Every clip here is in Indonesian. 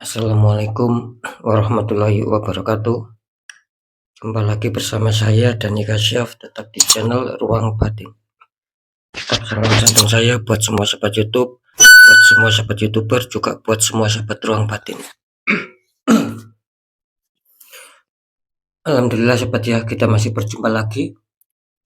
Assalamualaikum warahmatullahi wabarakatuh. Jumpa lagi bersama saya Danika Syaf, tetap di channel Ruang Batin. Tetap salam jantung saya buat semua sahabat YouTube, buat semua sahabat YouTuber, juga buat semua sahabat Ruang Batin. Alhamdulillah sahabat ya, kita masih berjumpa lagi.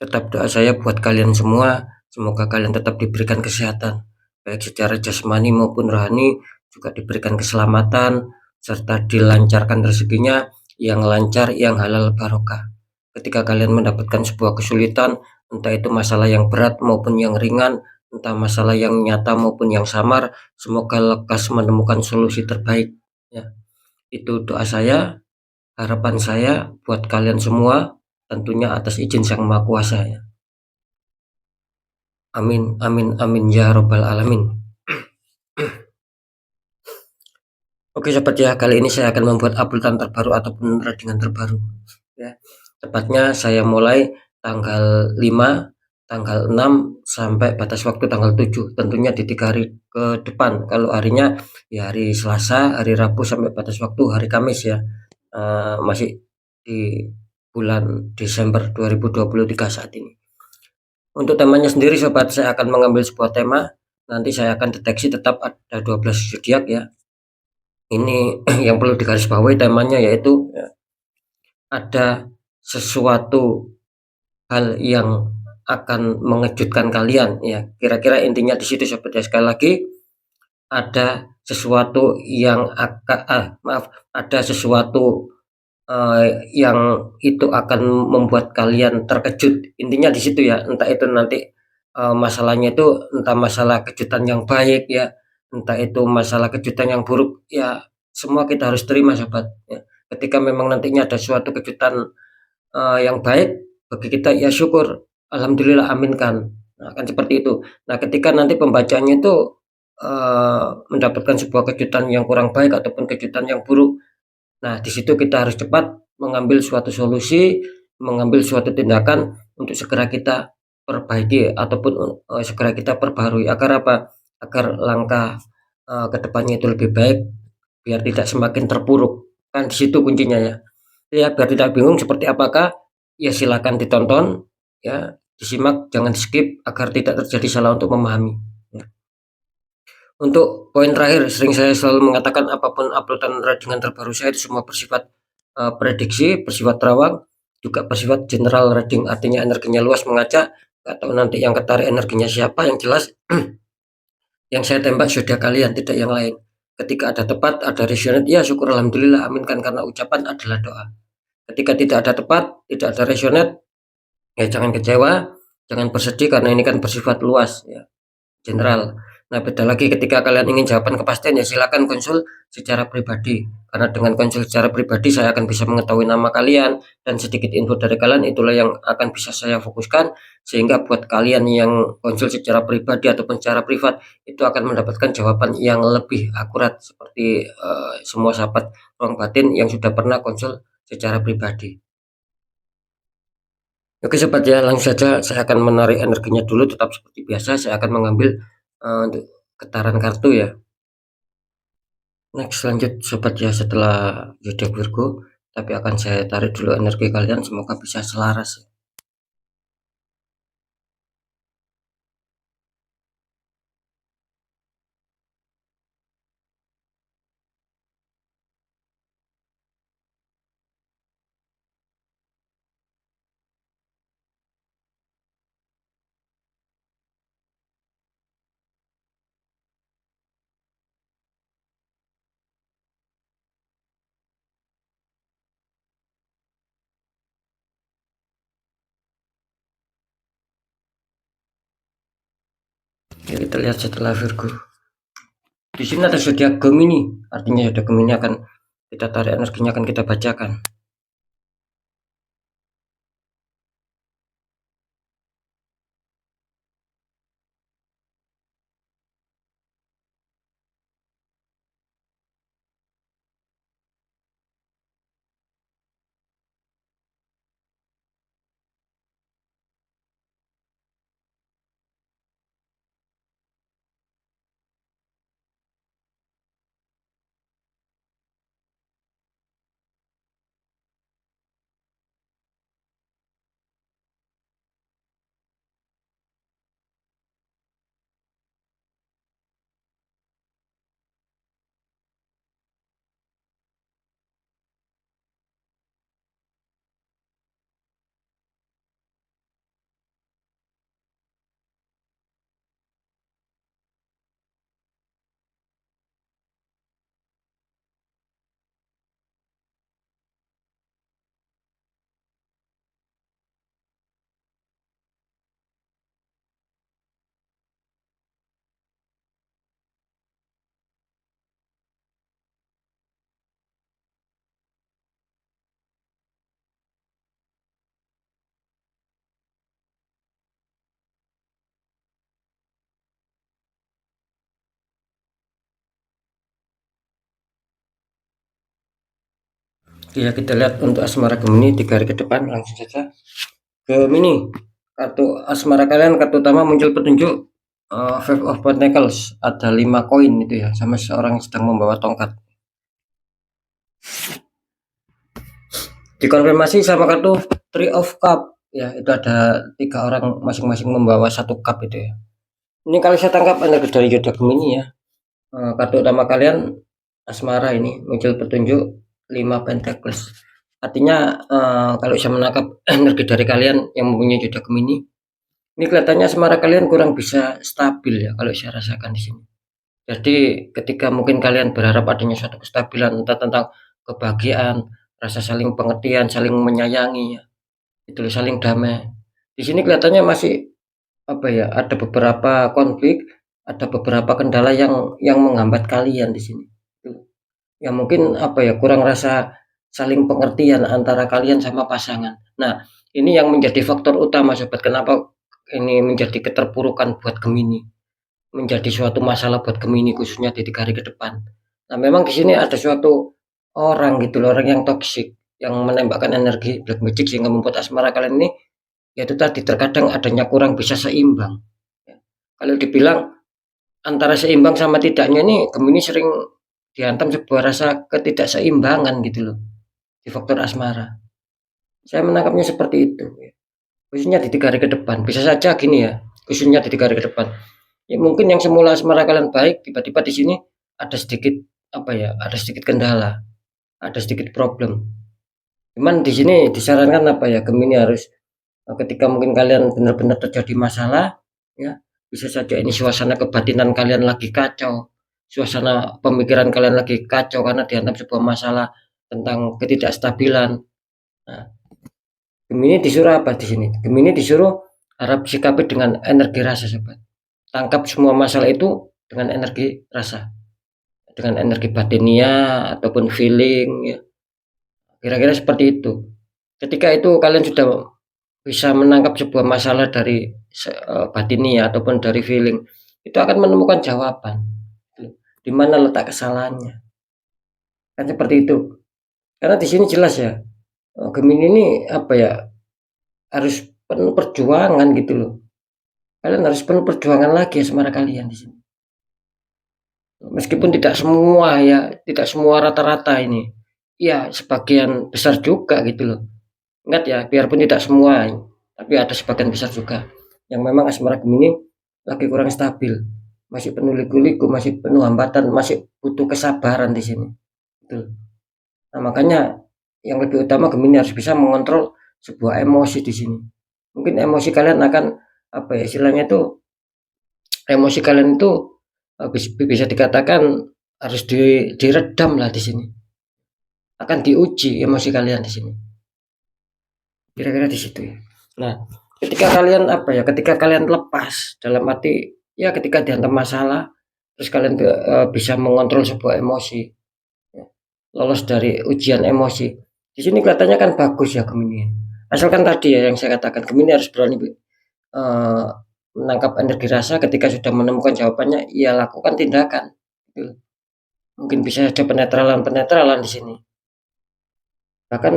Tetap doa saya buat kalian semua, semoga kalian tetap diberikan kesehatan, baik secara jasmani maupun rohani, juga diberikan keselamatan, serta dilancarkan rezekinya, yang lancar, yang halal barokah. Ketika kalian mendapatkan sebuah kesulitan, entah itu masalah yang berat maupun yang ringan, entah masalah yang nyata maupun yang samar, semoga lekas menemukan solusi terbaik. Ya, itu doa saya, harapan saya buat kalian semua, tentunya atas izin Sang Maha Kuasa ya. Amin, amin, amin ya robbal alamin. Oke sahabat ya, kali ini saya akan membuat uploadan terbaru ataupun tradingan terbaru ya. Tepatnya saya mulai tanggal 5, tanggal 6 sampai batas waktu tanggal 7, tentunya di 3 hari ke depan. Kalau harinya ya hari Selasa, hari Rabu sampai batas waktu hari Kamis ya. Masih di bulan Desember 2023 saat ini. Untuk temanya sendiri sobat, saya akan mengambil sebuah tema. Nanti saya akan deteksi tetap ada 12 zodiak ya. Ini yang perlu digarisbawahi temanya, yaitu ada sesuatu hal yang akan mengejutkan kalian ya. Kira-kira intinya di situ sobat ya. Sekali lagi, ada sesuatu yang ada sesuatu yang itu akan membuat kalian terkejut. Intinya di situ ya. Entah itu nanti masalahnya itu entah masalah kejutan yang baik ya, entah itu masalah kejutan yang buruk ya, semua kita harus terima sobat ya. Ketika memang nantinya ada suatu kejutan yang baik bagi kita ya syukur, alhamdulillah, aminkan. Nah, kan seperti itu. Nah, ketika nanti pembacanya itu mendapatkan sebuah kejutan yang kurang baik ataupun kejutan yang buruk, nah di situ kita harus cepat mengambil suatu solusi, mengambil suatu tindakan untuk segera kita perbaiki ataupun segera kita perbarui. Agar apa? Agar langkah kedepannya itu lebih baik, biar tidak semakin terpuruk. Kan di situ kuncinya ya. Ya, biar tidak bingung seperti apakah, ya silakan ditonton, ya disimak, jangan di skip agar tidak terjadi salah untuk memahami. Ya. Untuk poin terakhir, sering saya selalu mengatakan apapun uploadan dengan terbaru saya itu semua bersifat prediksi, bersifat terawang, juga bersifat general reading, artinya energinya luas mengacak, atau nanti yang ketarik energinya siapa, yang jelas yang saya tembak sudah kalian, tidak yang lain. Ketika ada tepat, ada resonate, ya syukur alhamdulillah, aminkan, karena ucapan adalah doa. Ketika tidak ada tepat, tidak ada resonate, ya jangan kecewa, jangan bersedih, karena ini kan bersifat luas ya, general. Nah, beda lagi ketika kalian ingin jawaban kepastian, ya silakan konsul secara pribadi, karena dengan konsul secara pribadi saya akan bisa mengetahui nama kalian dan sedikit info dari kalian, itulah yang akan bisa saya fokuskan, sehingga buat kalian yang konsul secara pribadi ataupun secara privat itu akan mendapatkan jawaban yang lebih akurat, seperti semua sahabat Ruang Batin yang sudah pernah konsul secara pribadi. Oke sobat ya, langsung saja saya akan menarik energinya dulu. Tetap seperti biasa, saya akan mengambil untuk getaran kartu ya. Next, lanjut sobat ya, setelah zodiak Virgo, tapi akan saya tarik dulu energi kalian, semoga bisa selaras ya. Oke, kita lihat setelah Virgo. Di sini ada zodiak Gemini, artinya zodiak Gemini akan kita tarik energinya, akan kita bacakan. Ya, kita lihat untuk asmara Gemini 3 hari ke depan. Langsung saja. Gemini, kartu asmara kalian, kartu utama muncul petunjuk Five of Pentacles, ada 5 koin itu ya, sama seorang yang sedang membawa tongkat. Dikonfirmasi sama kartu Three of Cup ya, itu ada 3 orang masing-masing membawa 1 cup itu ya. Ini kalau saya tangkap energi dari zodiak Gemini ya. Kartu utama kalian asmara ini muncul petunjuk 5 Pentacles. Artinya kalau saya menangkap energi dari kalian yang mempunyai zodiak Gemini, ini kelihatannya asmara kalian kurang bisa stabil ya, kalau saya rasakan di sini. Jadi ketika mungkin kalian berharap adanya suatu kestabilan, entah tentang kebahagiaan, rasa saling pengertian, saling menyayangi ya, itu saling damai. Di sini kelihatannya masih apa ya, ada beberapa konflik, ada beberapa kendala yang menghambat kalian di sini. Ya mungkin apa ya, kurang rasa saling pengertian antara kalian sama pasangan. Nah, ini yang menjadi faktor utama sobat, kenapa ini menjadi keterpurukan buat Gemini, menjadi suatu masalah buat Gemini khususnya di 3 hari ke depan. Nah, memang di sini ada suatu orang gitu loh, orang yang toksik, yang menembakkan energi black magic sehingga membuat asmara kalian ini yaitu tadi terkadang adanya kurang bisa seimbang. Ya. Kalau dibilang antara seimbang sama tidaknya ini, Gemini sering dihantam sebuah rasa ketidakseimbangan gitu loh di faktor asmara. Saya menangkapnya seperti itu. Khususnya di 3 hari ke depan. Bisa saja gini ya, khususnya di 3 hari ke depan. Ya mungkin yang semula asmara kalian baik, tiba-tiba di sini ada sedikit apa ya, ada sedikit kendala, ada sedikit problem. Cuman di sini disarankan apa ya, Gemini harus ketika mungkin kalian benar-benar terjadi masalah ya, bisa saja ini suasana kebatinan kalian lagi kacau, suasana pemikiran kalian lagi kacau karena dihantam sebuah masalah tentang ketidakstabilan. Nah, Gemini disuruh apa di sini? Gemini disuruh harap sikapi dengan energi rasa sobat. Tangkap semua masalah itu dengan energi rasa, dengan energi batinia ataupun feeling ya. Kira-kira seperti itu. Ketika itu kalian sudah bisa menangkap sebuah masalah dari batinia ataupun dari feeling, itu akan menemukan jawaban. Di mana letak kesalahannya? Kan seperti itu. Karena di sini jelas ya, Gemini ini apa ya, harus penuh perjuangan gitu loh. Kalian harus penuh perjuangan lagi asmara kalian di sini. Meskipun tidak semua ya, tidak semua rata-rata ini. Ya, sebagian besar juga gitu loh. Ingat ya, biarpun tidak semua, tapi ada sebagian besar juga yang memang asmara Gemini lagi kurang stabil, masih penuh liku-liku, masih penuh hambatan, masih butuh kesabaran di sini. Gitu. Nah, makanya yang lebih utama Gemini harus bisa mengontrol sebuah emosi di sini. Mungkin emosi kalian akan apa ya, istilahnya itu emosi kalian itu bisa dikatakan harus diredam lah di sini. Akan diuji emosi kalian di sini. Kira-kira di situ ya. Nah, ketika kalian apa ya, ketika kalian lepas dalam arti ya, ketika dihantam masalah terus kalian bisa mengontrol sebuah emosi ya, lolos dari ujian emosi. Di sini kelihatannya kan bagus ya Gemini. Asalkan tadi ya yang saya katakan, Gemini harus berani menangkap energi rasa, ketika sudah menemukan jawabannya, ya lakukan tindakan. Gitu. Mungkin bisa ada penetralan di sini. Bahkan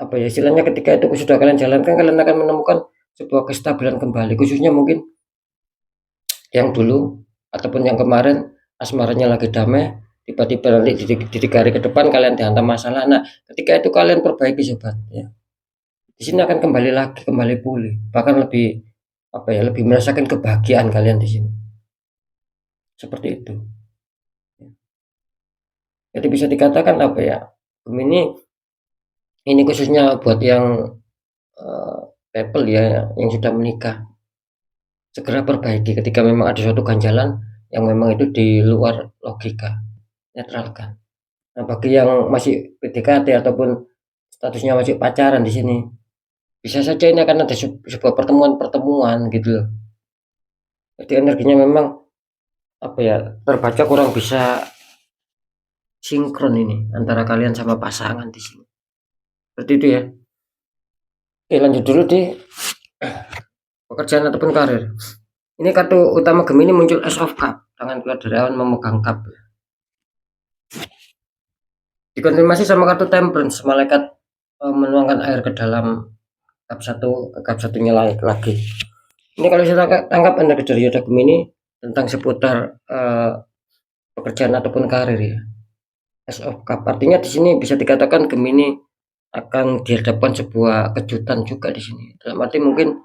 apa ya, istilahnya ketika itu sudah kalian jalankan, kalian akan menemukan sebuah kestabilan kembali, khususnya mungkin yang dulu ataupun yang kemarin asmaranya lagi damai, tiba-tiba nanti di 3 hari ke depan kalian dihantam masalah. Nah, ketika itu kalian perbaiki sobat ya. Di sini akan kembali lagi, kembali pulih, bahkan lebih apa ya, lebih merasakan kebahagiaan kalian di sini. Seperti itu. Jadi bisa dikatakan apa ya, ini khususnya buat yang couple ya, yang sudah menikah, segera perbaiki ketika memang ada suatu ganjalan yang memang itu di luar logika, netralkan. Nah, bagi yang masih PDKT ataupun statusnya masih pacaran di sini, bisa saja ini akan ada sebuah pertemuan-pertemuan gitu loh. Jadi energinya memang apa ya, terbaca kurang bisa sinkron ini antara kalian sama pasangan di sini. Seperti itu ya. Oke, lanjut dulu di pekerjaan ataupun karir. Ini kartu utama Gemini muncul Ace of Cup, tangan keluar dari awan memegang cup. Dikonfirmasi sama kartu Temperance, malaikat menuangkan air ke dalam cup satu, ke cup satunya lagi. Ini kalau saya tangkap energi dari Yoda Gemini tentang seputar pekerjaan ataupun karir ya. Ace of Cup artinya di sini bisa dikatakan Gemini akan dihadapkan sebuah kejutan juga di sini. Dalam arti mungkin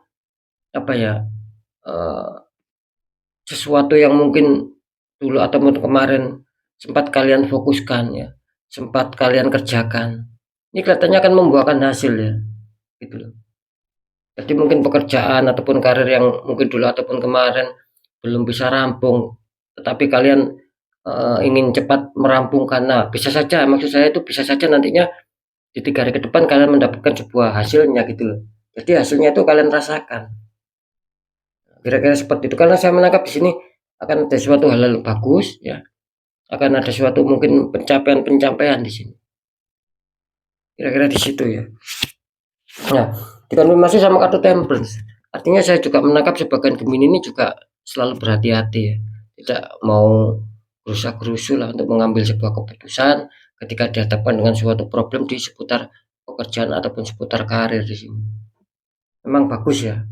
apa ya, sesuatu yang mungkin dulu ataupun kemarin sempat kalian fokuskan ya, sempat kalian kerjakan, ini kelihatannya akan membuahkan hasil ya, gitu loh. Jadi mungkin pekerjaan ataupun karir yang mungkin dulu ataupun kemarin belum bisa rampung, tetapi kalian ingin cepat merampungkan. Nah, bisa saja, maksud saya itu bisa saja nantinya di 3 hari ke depan kalian mendapatkan sebuah hasilnya gitu loh. Jadi hasilnya itu kalian rasakan. Kira-kira seperti itu. Karena saya menangkap di sini akan ada suatu hal yang bagus ya. Akan ada suatu mungkin pencapaian-pencapaian di sini. Kira-kira di situ ya. Nah, dikonfirmasi sama kartu Temperance. Artinya saya juga menangkap sebagian Gemini ini juga selalu berhati-hati ya. Tidak mau gerusa-gerusu lah untuk mengambil sebuah keputusan ketika dihadapkan dengan suatu problem di seputar pekerjaan ataupun seputar karir di sini. Memang bagus ya.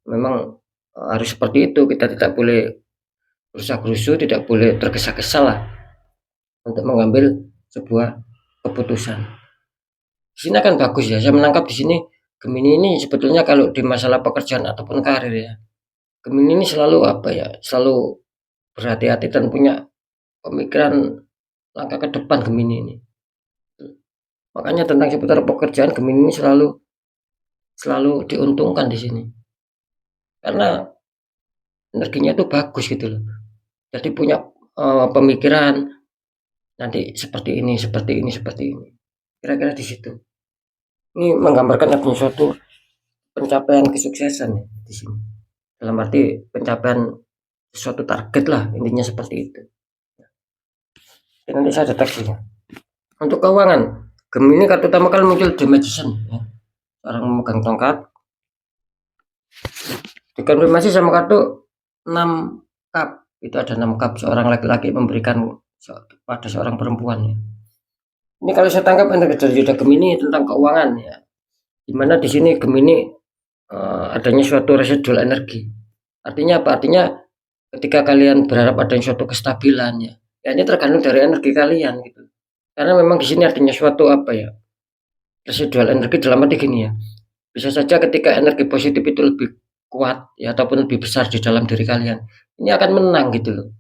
Memang harus seperti itu. Kita tidak boleh gerusa-gerusu, tidak boleh tergesa-gesa lah untuk mengambil sebuah keputusan. Di sini akan bagus ya. Saya menangkap di sini Gemini ini sebetulnya kalau di masalah pekerjaan ataupun karir ya, Gemini ini selalu apa ya, selalu berhati-hati dan punya pemikiran langkah ke depan Gemini ini. Makanya tentang seputar pekerjaan Gemini ini selalu diuntungkan di sini. Karena energinya itu bagus gitu loh. Jadi punya pemikiran nanti seperti ini, seperti ini, seperti ini. Kira-kira di situ. Ini menggambarkan adanya suatu pencapaian kesuksesan ya di sini. Dalam arti pencapaian suatu target lah, intinya seperti itu. Dan nanti saya deteksinya. Untuk keuangan, Gemini kartu utama kalian muncul The Magician ya. Orang memegang tongkat. Dikonfirmasi sama kartu 6 cup. Itu ada 6 cup, seorang laki-laki memberikan pada seorang perempuan ya. Ini kalau saya tangkap energi dari Yoda Gemini tentang keuangan ya. Dimana di sini Gemini adanya suatu residual energi. Artinya apa? Artinya ketika kalian berharap adanya suatu kestabilan ya, ya ini tergantung dari energi kalian gitu. Karena memang di sini artinya suatu apa ya, residual energi dalam arti gini ya. Bisa saja ketika energi positif itu lebih kuat ya ataupun lebih besar di dalam diri kalian, ini akan menang gitu loh.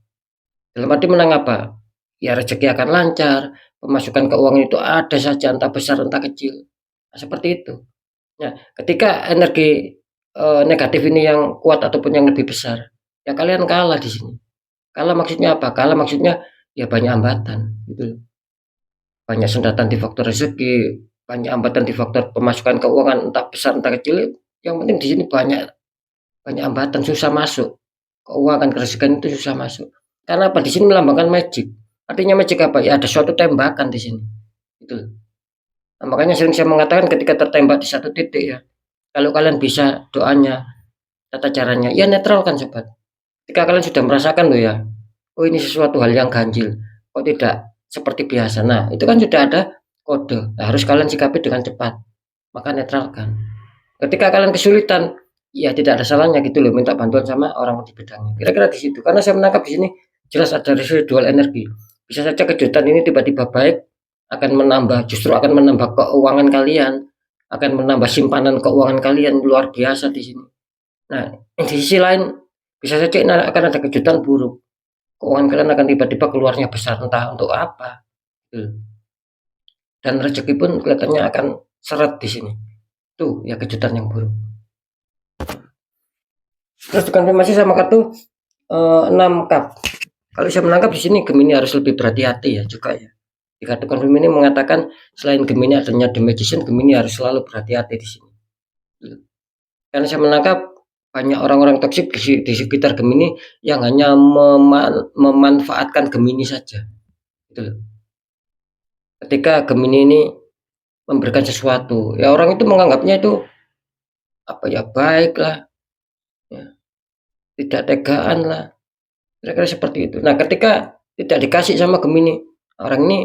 Dalam arti menang apa? Ya rezeki akan lancar, pemasukan keuangan itu ada saja entah besar entah kecil. Nah, seperti itu. Nah, ketika energi negatif ini yang kuat ataupun yang lebih besar, ya kalian kalah di sini. Kalah maksudnya apa? Kalah maksudnya ya banyak hambatan gitu. Banyak sendatan di faktor rezeki, banyak hambatan di faktor pemasukan keuangan entah besar entah kecil. Yang penting di sini banyak banyak hambatan, susah masuk. Keuangan kerezekian itu susah masuk. Karena apa? Di sini melambangkan magic. Artinya magic apa? Ya ada suatu tembakan di sini. Gitu. Nah, makanya sering saya mengatakan ketika tertembak di satu titik ya, kalau kalian bisa doanya, tata caranya, ya netralkan sobat. Ketika kalian sudah merasakan loh ya, oh ini sesuatu hal yang ganjil, kok tidak seperti biasa. Nah, itu kan sudah ada kode. Nah, harus kalian sikapi dengan cepat. Maka netralkan. Ketika kalian kesulitan, ya tidak ada salahnya gitu loh, minta bantuan sama orang di bidangnya. Kira-kira di situ. Karena saya menangkap di sini jelas ada residual energi. Bisa saja kejutan ini tiba-tiba baik, akan menambah, justru akan menambah keuangan kalian, akan menambah simpanan keuangan kalian luar biasa di sini. Nah, di sisi lain bisa saja akan ada kejutan buruk. Keuangan kalian akan tiba-tiba keluarnya besar entah untuk apa. Dan rezeki pun kelihatannya akan seret di sini. Tuh ya kejutan yang buruk. Terus dikonfirmasi sama kartu 6 cup. Kalau saya menangkap di sini Gemini harus lebih berhati-hati ya juga ya. Di kartu Gemini mengatakan selain Gemini adanya The Magician, Gemini harus selalu berhati-hati di sini. Karena saya menangkap banyak orang-orang toksik di sekitar Gemini yang hanya memanfaatkan Gemini saja. Gitu. Ketika Gemini ini memberikan sesuatu, ya orang itu menganggapnya itu apa ya, baik lah, ya, tidak tegaan lah, kira-kira seperti itu. Nah, ketika tidak dikasih sama Gemini, orang ini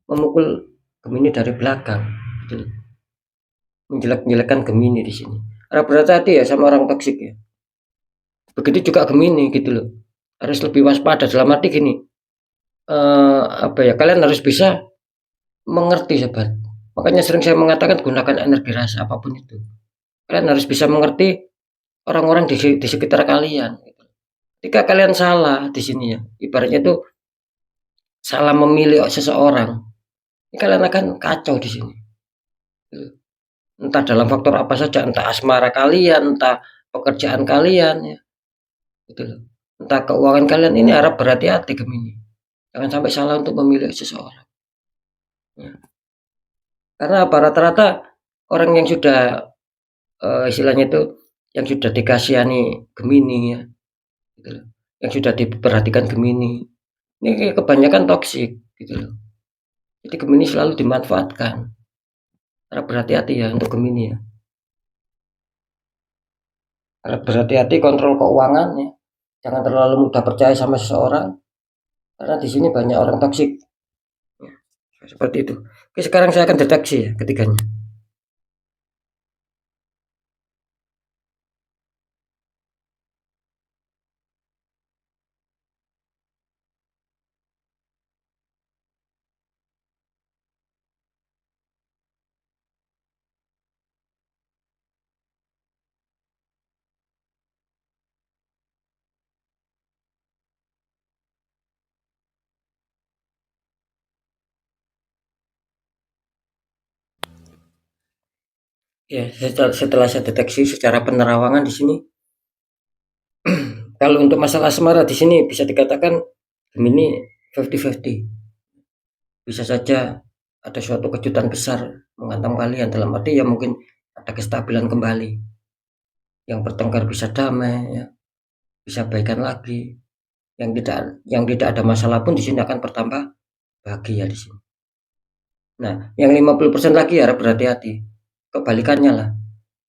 memukul Gemini dari belakang, gitu. Menjelek-jelekan Gemini di sini. Harap berhati-hati ya sama orang toksik ya. Begitu juga Gemini gitu loh. Harus lebih waspada dalam arti gini. Apa ya? Kalian harus bisa mengerti sobat. Makanya sering saya mengatakan gunakan energi rasa apapun itu. Kalian harus bisa mengerti orang-orang di sekitar kalian. Gitu. Ketika kalian salah di sini ya, ibaratnya itu salah memilih seseorang, ini kalian akan kacau di sini. Gitu. Entah dalam faktor apa saja, entah asmara kalian, entah pekerjaan kalian, ya, gitu loh. Entah keuangan kalian, ini harap berhati-hati Gemini. Jangan sampai salah untuk memilih seseorang. Ya. Karena apa? Rata-rata orang yang sudah istilahnya itu yang sudah dikasihani Gemini ya, gitu loh. Yang sudah diperhatikan Gemini. Ini kebanyakan toksik gitu loh. Jadi Gemini selalu dimanfaatkan. Harap berhati-hati ya untuk Gemini ya. Harap berhati-hati kontrol keuangan ya. Jangan terlalu mudah percaya sama seseorang karena di sini banyak orang toksik. Ya, seperti itu. Oke, sekarang saya akan deteksi ya ketiganya. Ya, setelah saya deteksi secara penerawangan di sini, kalau untuk masalah asmara di sini bisa dikatakan Gemini 50-50. Bisa saja ada suatu kejutan besar menghantam kalian dalam arti ya mungkin ada kestabilan kembali. Yang bertengkar bisa damai ya, bisa baikan lagi. Yang tidak ada masalah pun di sini akan bertambah bahagia di sini. Nah, yang 50% lagi harap berhati-hati. Kebalikannya lah.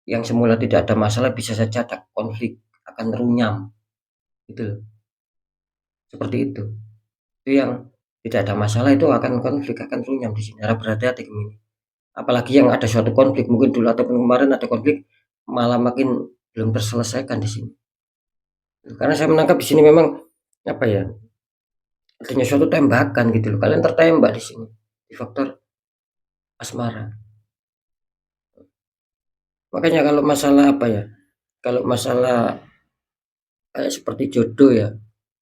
Yang semula tidak ada masalah bisa saja ada konflik, akan runyam. Gitu loh. Seperti itu. Itu yang tidak ada masalah itu akan konflik, akan runyam di sini. Harap berhati-hati Gemini. Apalagi yang ada suatu konflik mungkin dulu ataupun kemarin ada konflik malah makin belum terselesaikan di sini. Karena saya menangkap di sini memang apa ya? Adanya suatu tembakan gitu loh. Kalian tertembak di sini di faktor asmara. Makanya kalau masalah apa ya? Kalau masalah kayak seperti jodoh ya,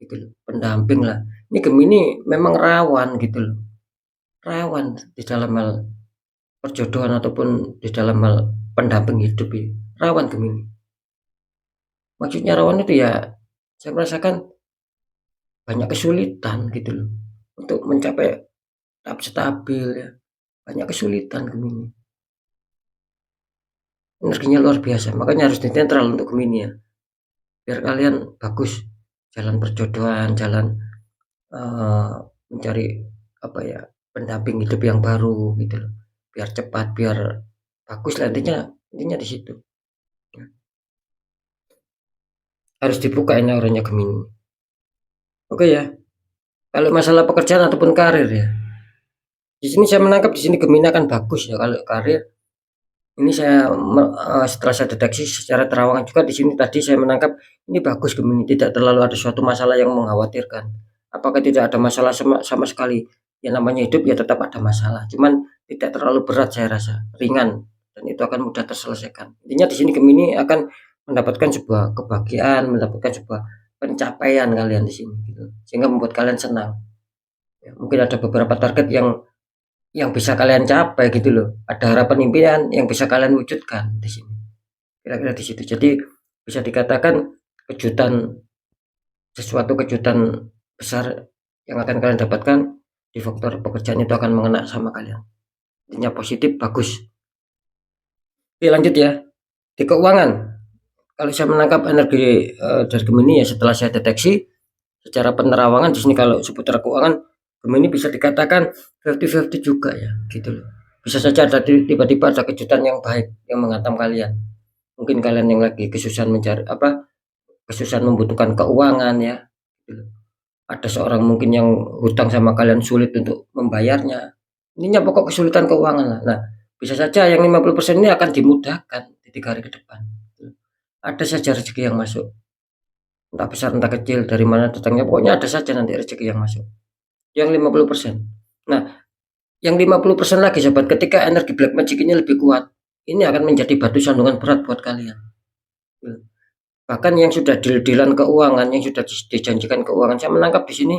gitu loh, pendamping lah. Ini Gemini memang rawan gitu loh. Rawan di dalam hal perjodohan ataupun di dalam hal pendamping hidup ya. Rawan Gemini. Maksudnya rawan itu ya saya merasakan banyak kesulitan gitu loh untuk mencapai tahap stabil ya. Banyak kesulitan Gemini. Energinya luar biasa. Makanya harus netral untuk Gemini ya. Biar kalian bagus jalan perjodohan, jalan uh, mencari apa ya pendamping hidup yang baru gitu loh. Biar cepat, biar bagus lah intinya di situ. Harus dibuka ini auranya Gemini. Oke ya. Kalau masalah pekerjaan ataupun karir ya. Di sini saya menangkap di sini Gemini akan bagus ya kalau karir. Ini saya setelah saya deteksi secara terawangan juga di sini tadi saya menangkap ini bagus Gemini, tidak terlalu ada suatu masalah yang mengkhawatirkan. Apakah tidak ada masalah sama sekali? Ya namanya hidup ya tetap ada masalah, cuman tidak terlalu berat saya rasa, ringan dan itu akan mudah terselesaikan. Intinya di sini Gemini akan mendapatkan sebuah kebahagiaan, mendapatkan sebuah pencapaian kalian di sini gitu. Sehingga membuat kalian senang. Ya, mungkin ada beberapa target yang bisa kalian capai gitu loh. Ada harapan impian yang bisa kalian wujudkan di sini. Kira-kira di situ. Jadi bisa dikatakan kejutan sesuatu kejutan besar yang akan kalian dapatkan di faktor pekerjaan itu akan mengena sama kalian. Intinya positif, bagus. Oke, lanjut ya. Di keuangan, kalau saya menangkap energi dari Gemini ya setelah saya deteksi secara penerawangan di sini kalau seputar keuangan Gemini bisa dikatakan 50-50 juga ya, gitu loh. Bisa saja ada tiba-tiba ada kejutan yang baik yang menghantam kalian. Mungkin kalian yang lagi kesusahan mencari apa, kesusahan membutuhkan keuangan ya. Gitu loh. Ada seorang mungkin yang hutang sama kalian sulit untuk membayarnya. Ininya pokok kesulitan keuangan lah. Nah, bisa saja yang 50% ini akan dimudahkan di 3 hari ke depan. Ada saja rezeki yang masuk. Entah besar entah kecil, dari mana datangnya, pokoknya ada saja nanti rezeki yang masuk. Yang 50%. Nah, yang 50% lagi sobat, ketika energi black magic ini lebih kuat, ini akan menjadi batu sandungan berat buat kalian. Bahkan yang sudah deal-dealan keuangan, yang sudah dijanjikan keuangan, saya menangkap di sini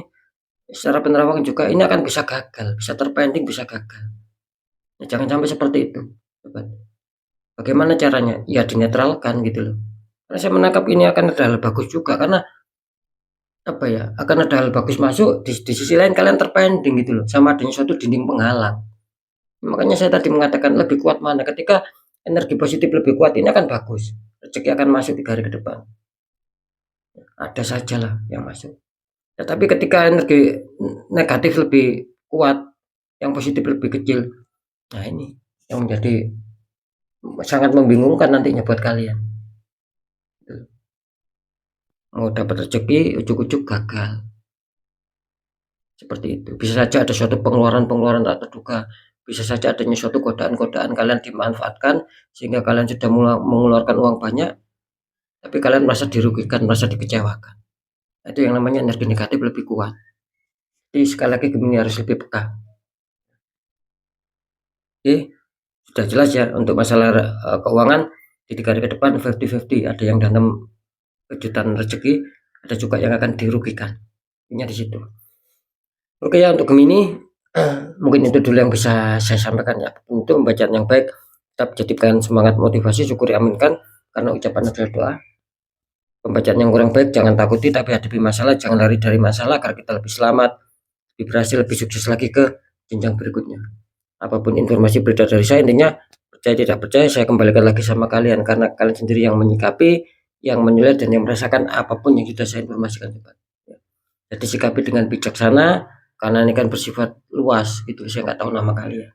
secara penerawangan juga ini akan bisa gagal, bisa terpending, bisa gagal. Nah, jangan sampai seperti itu, sobat. Bagaimana caranya? Ya dinetralkan gitu loh. Karena saya menangkap ini akan ada hal bagus juga, karena apa ya, akan ada hal bagus masuk, di sisi lain kalian terpending gitu loh, sama adanya suatu dinding penghalang. Makanya saya tadi mengatakan lebih kuat mana, ketika energi positif lebih kuat ini akan bagus, rezeki akan masuk 3 hari ke depan. Ada sajalah yang masuk. Ya, tapi ketika energi negatif lebih kuat, yang positif lebih kecil, nah ini yang menjadi sangat membingungkan nantinya buat kalian. Mau dapat rezeki, ujuk-ujuk gagal. Seperti itu. Bisa saja ada suatu pengeluaran-pengeluaran tak terduga. Bisa saja adanya suatu godaan-godaan kalian dimanfaatkan sehingga kalian sudah mengeluarkan uang banyak, tapi kalian merasa dirugikan, merasa dikecewakan. Itu yang namanya energi negatif lebih kuat. Jadi sekali lagi Gemini harus lebih peka. Oke, sudah jelas ya untuk masalah keuangan di 3 hari ke depan 50-50, ada yang dalam kejutan rezeki, ada juga yang akan dirugikan. Ini di situ. Oke ya, untuk Gemini mungkin itu dulu yang bisa saya sampaikan ya. Untuk pembacaan yang baik, tetap jadikan semangat, motivasi, syukuri, aminkan, karena ucapan adalah doa. Pembacaan yang kurang baik jangan takuti, tapi hadapi masalah, jangan lari dari masalah, agar kita lebih selamat, lebih berhasil, lebih sukses lagi ke jenjang berikutnya. Apapun informasi beredar dari saya, intinya percaya tidak percaya saya kembalikan lagi sama kalian, karena kalian sendiri yang menyikapi, yang menilai, dan yang merasakan apapun yang sudah saya informasikan. Jadi sikapi dengan bijaksana, karena ini kan bersifat luas gitu, saya nggak tahu nama kalian,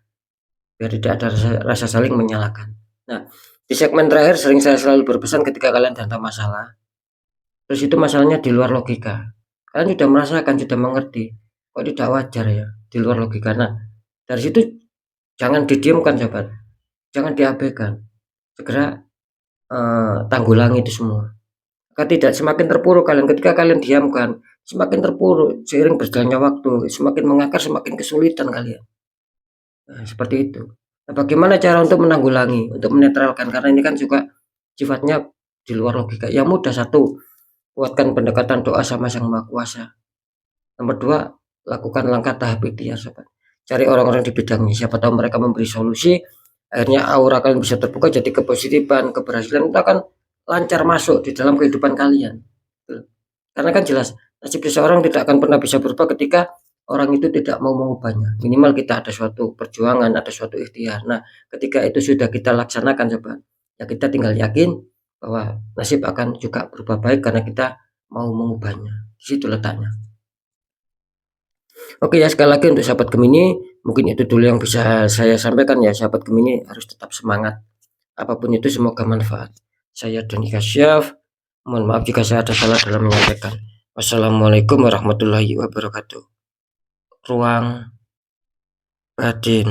biar tidak ada rasa saling menyalahkan. Nah, di segmen terakhir sering saya selalu berpesan ketika kalian datang masalah, terus itu masalahnya di luar logika, kalian sudah merasakan, sudah mengerti, kok tidak wajar ya, di luar logika. Nah, dari situ jangan didiamkan sobat, jangan diabaikan, segera tanggulangi itu semua. Maka tidak semakin terpuruk kalian, ketika kalian diamkan, semakin terpuruk seiring berjalannya waktu, semakin mengakar, semakin kesulitan kalian. Nah, seperti itu. Nah, bagaimana cara untuk menanggulangi, untuk menetralkan, karena ini kan juga sifatnya di luar logika. Yang mudah, satu, kuatkan pendekatan doa sama Sang Maha Kuasa. Nomor dua, lakukan langkah tahap ikhtiar sobat. Cari orang-orang di bidangnya, siapa tahu mereka memberi solusi, akhirnya aura kalian bisa terbuka, jadi kepositifan, keberhasilan itu akan lancar masuk di dalam kehidupan kalian. Karena kan jelas nasib seseorang tidak akan pernah bisa berubah ketika orang itu tidak mau mengubahnya. Minimal kita ada suatu perjuangan, ada suatu ikhtiar. Nah, ketika itu sudah kita laksanakan sobat, ya kita tinggal yakin bahwa nasib akan juga berubah baik karena kita mau mengubahnya. Di situ letaknya. Oke ya, sekali lagi untuk sahabat Gemini, mungkin itu dulu yang bisa saya sampaikan ya. Sahabat Gemini harus tetap semangat. Apapun itu semoga manfaat. Saya Doni Kasyaf. Mohon maaf jika saya ada salah dalam menyampaikan. Wassalamualaikum warahmatullahi wabarakatuh. Ruang Batin.